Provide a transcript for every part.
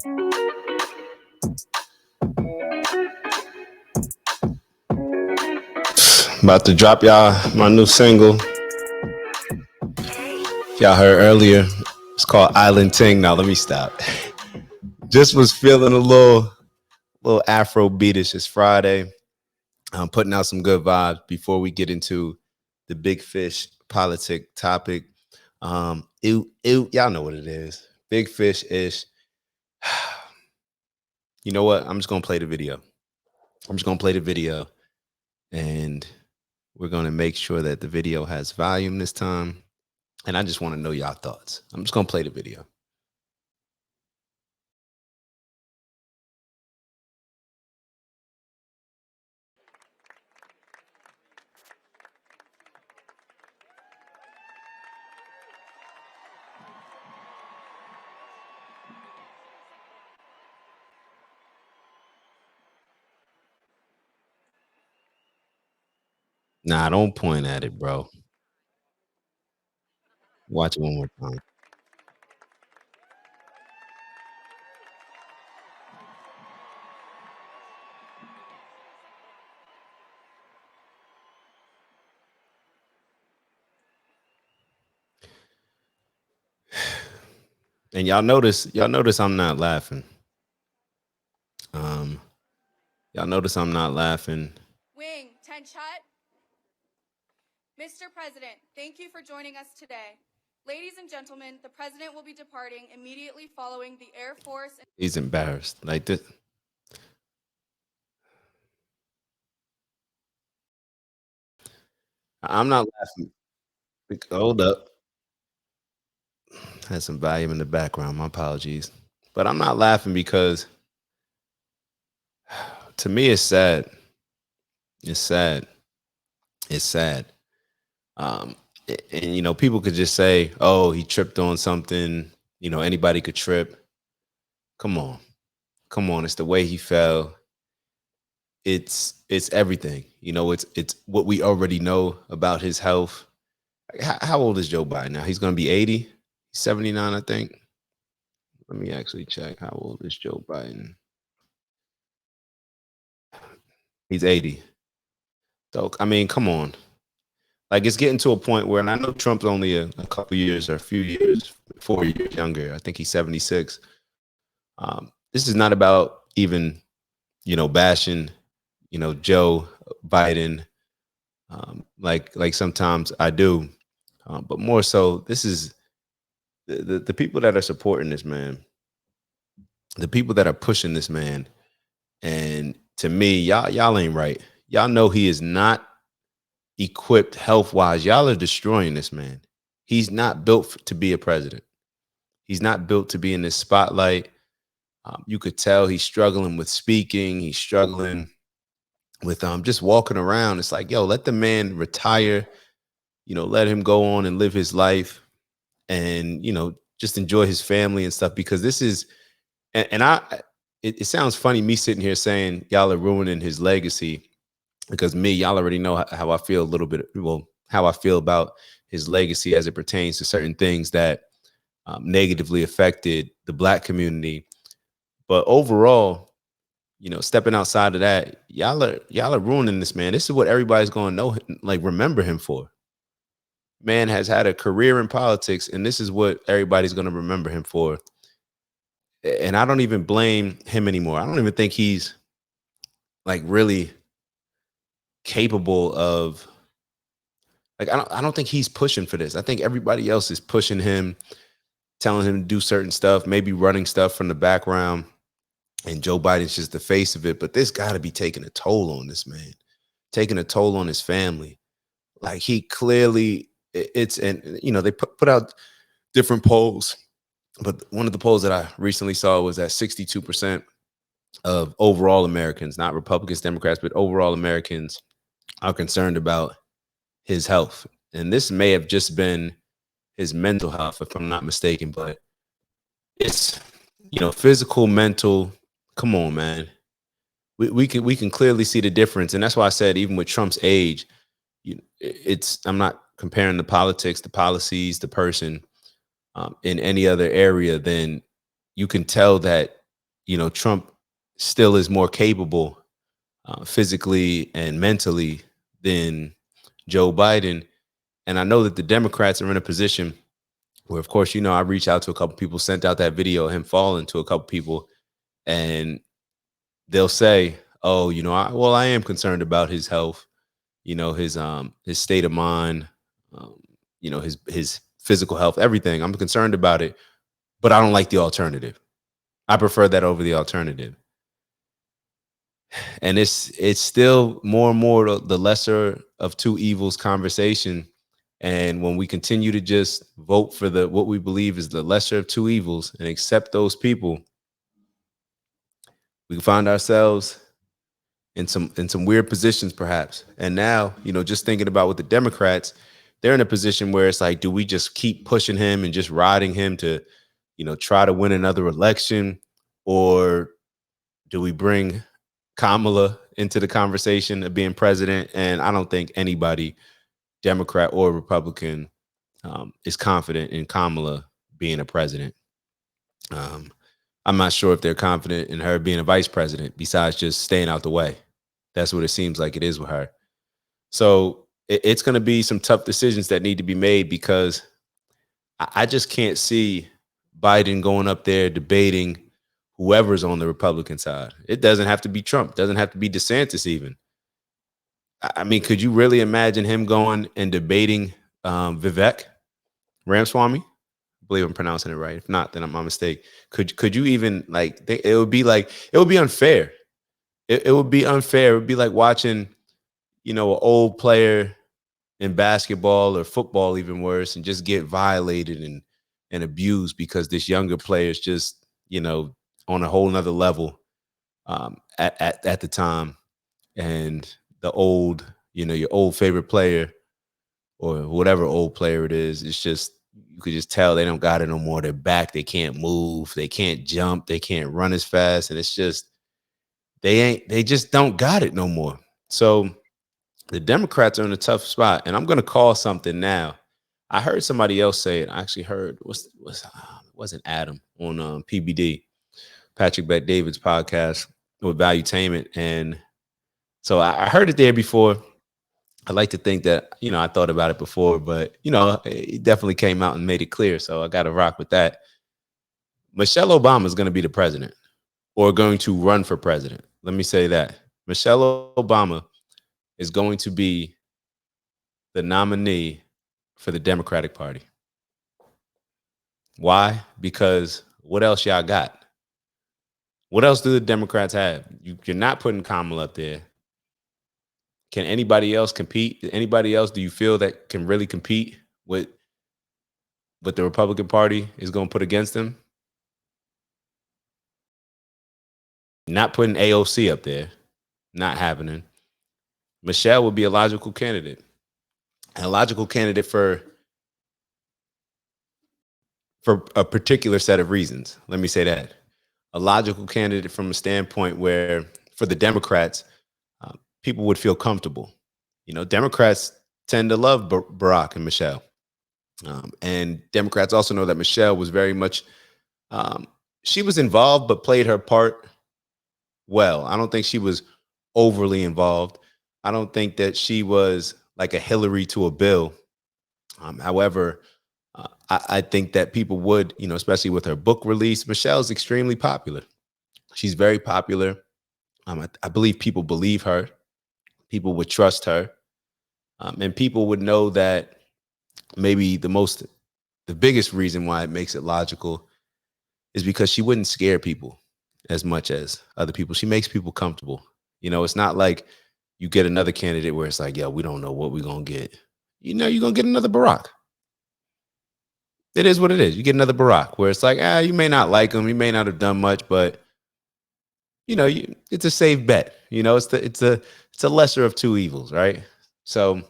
About to drop y'all my new single. Y'all heard earlier. It's called Island Ting. Now let me stop. Just was feeling a little Afro beatish. It's Friday. I'm putting out some good vibes before we get into the big fish politic topic. Y'all know what it is. Big fish ish. You know what? I'm just gonna play the video. And we're gonna make sure that the video has volume this time. And I just want to know y'all thoughts. I'm just gonna play the video. Nah, don't point at it, bro. Watch it one more time. And y'all notice I'm not laughing. Um, y'all notice I'm not laughing. Wing, 10 shot. Mr. President, thank you for joining us today. Ladies and gentlemen, the president will be departing immediately following the Air Force. He's embarrassed. Like this. I'm not laughing. Hold up. Had some volume in the background. My apologies. But I'm not laughing because to me it's sad. It's sad. It's sad. Um, and people could just say, "Oh, he tripped on something." Anybody could trip. Come on, come on. It's the way he fell. It's everything. It's what we already know about his health. How old is Joe Biden now? He's going to be 80, 79, I think. Let me actually check. How old is Joe Biden? He's 80. So I mean, come on. Like it's getting to a point where, and I know Trump's only a couple years or a few years, 4 years younger. I think he's 76. This is not about even, bashing, Joe Biden, like sometimes I do, but more so, this is the people that are supporting this man, the people that are pushing this man, and to me, y'all ain't right. Y'all know he is not equipped health wise. Y'all are destroying this man. He's not built to be a president. He's not built to be in this spotlight. You could tell he's struggling with speaking. He's struggling with just walking around. It's like, yo, let the man retire. Let him go on and live his life, and just enjoy his family and stuff. Because this is, and it sounds funny me sitting here saying y'all are ruining his legacy, because y'all already know how I feel a little bit. Well, how I feel about his legacy as it pertains to certain things that negatively affected the Black community. But overall, stepping outside of that, y'all are ruining this man. This is what everybody's going to know, like remember him for. Man has had a career in politics, and this is what everybody's going to remember him for. And I don't even blame him anymore. I don't even think he's like really capable of, like, I don't think he's pushing for this. I think everybody else is pushing him, telling him to do certain stuff, maybe running stuff from the background. And Joe Biden's just the face of it. But this got to be taking a toll on this man, taking a toll on his family. Like he clearly, they put out different polls. But one of the polls that I recently saw was that 62% of overall Americans, not Republicans, Democrats, but overall Americans, are concerned about his health. And this may have just been his mental health, if I'm not mistaken. But it's, physical, mental. Come on, man. We can clearly see the difference. And that's why I said, even with Trump's age, I'm not comparing the politics, the policies, the person in any other area. Then you can tell that Trump still is more capable physically and mentally than Joe Biden. And I know that the Democrats are in a position where, of course, I reached out to a couple people, sent out that video of him falling to a couple people, and they'll say, "Oh, I am concerned about his health, his state of mind, um, his physical health, everything. I'm concerned about it, but I don't like the alternative. I prefer that over the alternative." And it's still more and more the lesser of two evils conversation. And when we continue to just vote for what we believe is the lesser of two evils and accept those people, we find ourselves in some weird positions perhaps. And now, just thinking about with the Democrats, they're in a position where it's like, do we just keep pushing him and just riding him to, try to win another election, or do we bring Kamala into the conversation of being president? And I don't think anybody, Democrat or Republican, is confident in Kamala being a president. Um, I'm not sure if they're confident in her being a vice president, besides just staying out the way. That's what it seems like it is with her. So it's going to be some tough decisions that need to be made, because I just can't see Biden going up there debating whoever's on the Republican side. It doesn't have to be Trump, doesn't have to be DeSantis even. I mean, could you really imagine him going and debating Vivek Ramaswamy? I believe I'm pronouncing it right. If not, then I'm my mistake. Could you even it would be unfair. It would be unfair. It would be like watching, an old player in basketball or football, even worse, and just get violated and abused because this younger player is just, on a whole nother level at the time. And the old, your old favorite player or whatever old player it is, it's just, you could just tell they don't got it no more. They're back. They can't move. They can't jump. They can't run as fast. And it's just, they just don't got it no more. So the Democrats are in a tough spot. And I'm going to call something now. I heard somebody else say it. I actually heard, wasn't Adam on PBD, Patrick Bet David's podcast with Valuetainment. And so I heard it there before. I like to think that, I thought about it before, but, it definitely came out and made it clear. So I got to rock with that. Michelle Obama is going to be the president, or going to run for president. Let me say that. Michelle Obama is going to be the nominee for the Democratic Party. Why? Because what else y'all got? What else do the Democrats have? You're not putting Kamala up there. Can anybody else compete? Anybody else do you feel that can really compete with what the Republican Party is going to put against them? Not putting AOC up there. Not happening. Michelle would be a logical candidate. And a logical candidate for a particular set of reasons. Let me say that. A logical candidate from a standpoint where, for the Democrats, people would feel comfortable. Democrats tend to love Barack and Michelle. And Democrats also know that Michelle was very much, she was involved, but played her part well. I don't think she was overly involved. I don't think that she was like a Hillary to a Bill. However, I think that people would, especially with her book release, Michelle's extremely popular. She's very popular. I believe people believe her. People would trust her. And people would know that maybe the biggest reason why it makes it logical is because she wouldn't scare people as much as other people. She makes people comfortable. It's not like you get another candidate where it's like, yeah, we don't know what we're going to get. You're going to get another Barack. It is what it is. You get another Barack where it's like, you may not like him. He may not have done much, but it's a safe bet. It's a lesser of two evils, right? So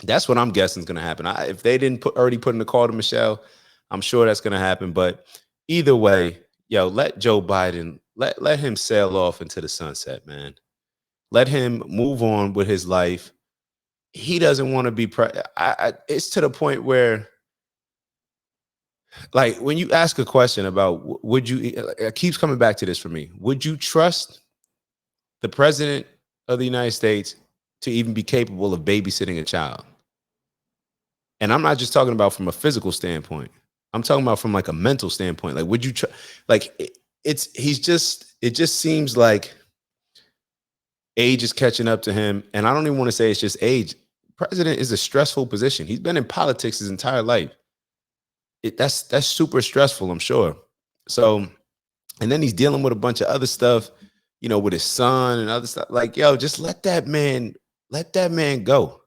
that's what I'm guessing is going to happen. If they didn't already put in the call to Michelle, I'm sure that's going to happen. But either way, let Joe Biden, let him sail off into the sunset, man. Let him move on with his life. He doesn't want to be it's to the point where Like when you ask a question about would you, it keeps coming back to this for me. Would you trust the president of the United States to even be capable of babysitting a child? And I'm not just talking about from a physical standpoint. I'm talking about from like a mental standpoint. Like, would you try? Like, it just seems like age is catching up to him. And I don't even want to say it's just age. President is a stressful position. He's been in politics his entire life. That's super stressful, I'm sure. So, and then he's dealing with a bunch of other stuff, with his son and other stuff. Like, yo, just let that man go.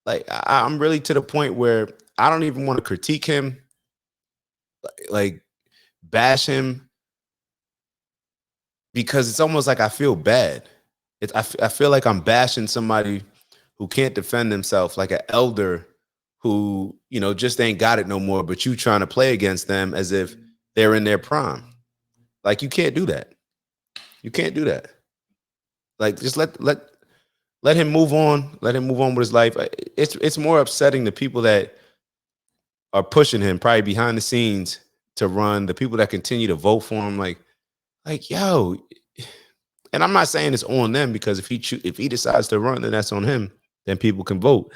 Like, I'm really to the point where I don't even want to critique him, like bash him, because it's almost like I feel bad. I feel like I'm bashing somebody who can't defend himself, like an elder who, just ain't got it no more, but you trying to play against them as if they're in their prime. Like, you can't do that. You can't do that. Like, just let him move on. Let him move on with his life. It's more upsetting the people that are pushing him probably behind the scenes to run, the people that continue to vote for him. Like, yo, and I'm not saying it's on them, because if he decides to run, then that's on him. Then people can vote.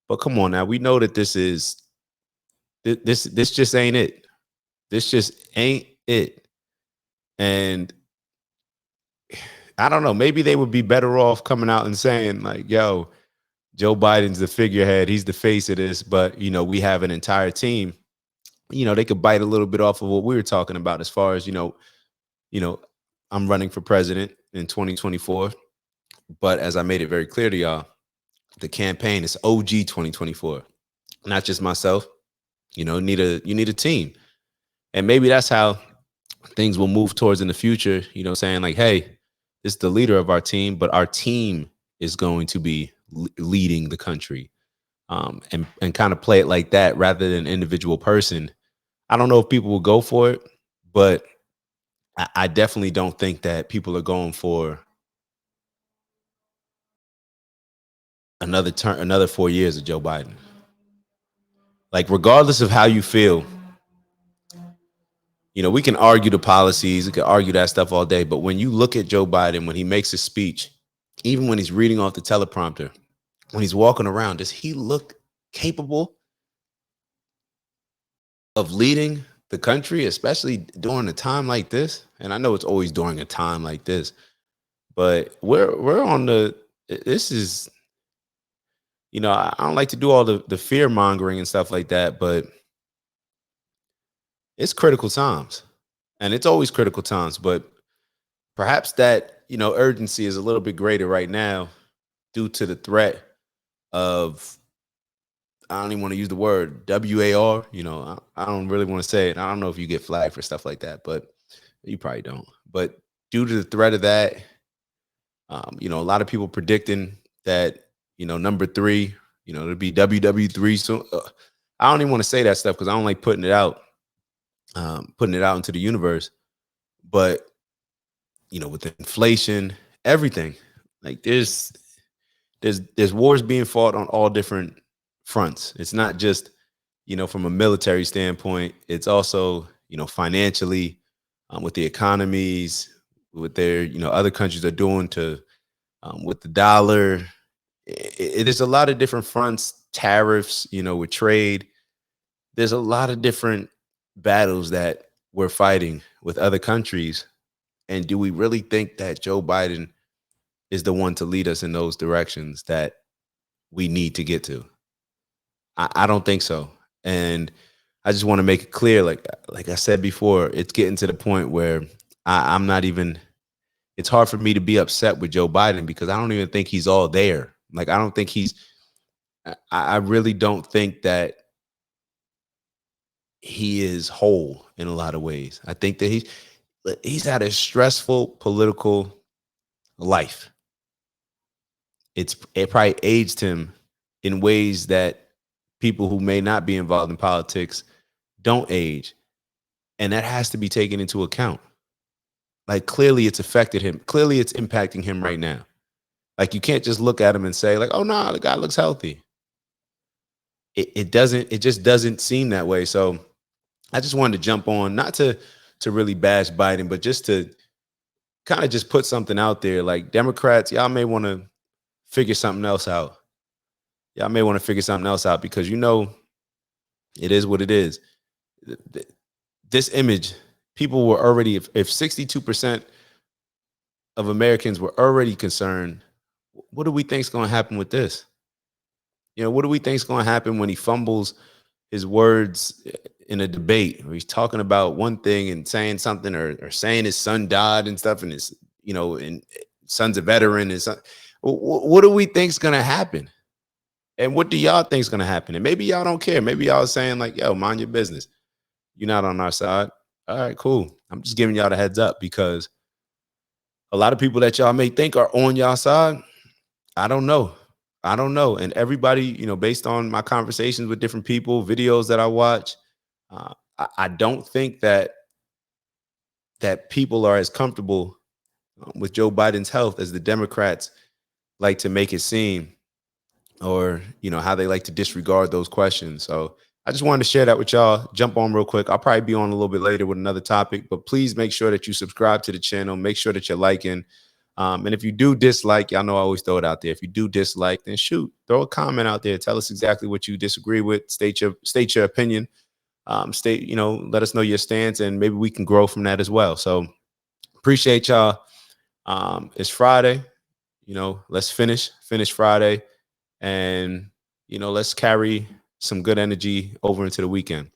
But come on now, we know that this just ain't it. This just ain't it. And I don't know, maybe they would be better off coming out and saying like, yo, Joe Biden's the figurehead, he's the face of this, but we have an entire team. They could bite a little bit off of what we were talking about as far as, I'm running for president in 2024. But as I made it very clear to y'all, the campaign is OG 2024, not just myself. You need a team. And maybe that's how things will move towards in the future, saying like, hey, this is the leader of our team, but our team is going to be leading the country, and kind of play it like that rather than individual person. I don't know if people will go for it, but I definitely don't think that people are going for another 4 years of Joe Biden. Like, regardless of how you feel, we can argue the policies, we can argue that stuff all day. But when you look at Joe Biden, when he makes his speech, even when he's reading off the teleprompter, when he's walking around, does he look capable of leading the country, especially during a time like this? And I know it's always during a time like this, but we're on this is, I don't like to do all the fear mongering and stuff like that, but it's critical times, and it's always critical times. But perhaps that, urgency is a little bit greater right now due to the threat of, I don't even want to use the word WAR. I don't really want to say it. I don't know if you get flagged for stuff like that, but you probably don't. But due to the threat of that, a lot of people predicting that, number three, it'll be WW3. So I don't even want to say that stuff because I don't like putting it out into the universe. But, with inflation, everything, like there's wars being fought on all different fronts. It's not just, from a military standpoint. It's also, financially, with the economies, with their, other countries are doing to, with the dollar. There's a lot of different fronts, tariffs, with trade. There's a lot of different battles that we're fighting with other countries. And do we really think that Joe Biden is the one to lead us in those directions that we need to get to? I don't think so. And I just want to make it clear, like I said before, it's getting to the point where I'm not even, it's hard for me to be upset with Joe Biden because I don't even think he's all there. Like, I don't think I really don't think that he is whole in a lot of ways. I think that he's had a stressful political life. It probably aged him in ways that people who may not be involved in politics don't age. And that has to be taken into account. Like, clearly it's affected him. Clearly it's impacting him right now. Like, you can't just look at him and say like, oh no, the guy looks healthy. It just doesn't seem that way. So I just wanted to jump on, not to really bash Biden, but just to kind of just put something out there. Like Democrats, y'all may want to figure something else out. Y'all may want to figure something else out because it is what it is. This image, people were already, if 62% of Americans were already concerned, what do we think is going to happen with this? What do we think is going to happen when he fumbles his words in a debate where he's talking about one thing and saying something, or saying his son died and stuff, and his, and son's a veteran and son, what do we think is going to happen? And what do y'all think is going to happen? And maybe y'all don't care. Maybe y'all saying like, yo, mind your business. You're not on our side. All right, cool. I'm just giving y'all the heads up because a lot of people that y'all may think are on y'all side, I don't know. I don't know. And everybody, based on my conversations with different people, videos that I watch, I don't think that people are as comfortable with Joe Biden's health as the Democrats like to make it seem, or how they like to disregard those questions. So I just wanted to share that with y'all. Jump on real quick. I'll probably be on a little bit later with another topic, but please make sure that you subscribe to the channel. Make sure that you're liking. And if you do dislike, y'all know I always throw it out there. If you do dislike, then shoot, throw a comment out there. Tell us exactly what you disagree with. State your opinion. Let us know your stance, and maybe we can grow from that as well. So appreciate y'all. It's Friday. Let's finish Friday, and let's carry some good energy over into the weekend.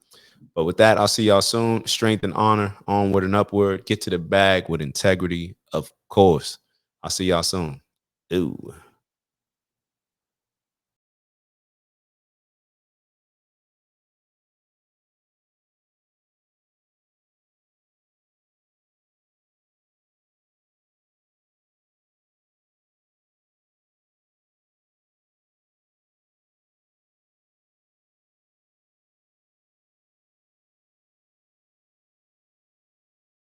But with that, I'll see y'all soon. Strength and honor, onward and upward. Get to the bag with integrity, of course. I'll see y'all soon. Ooh.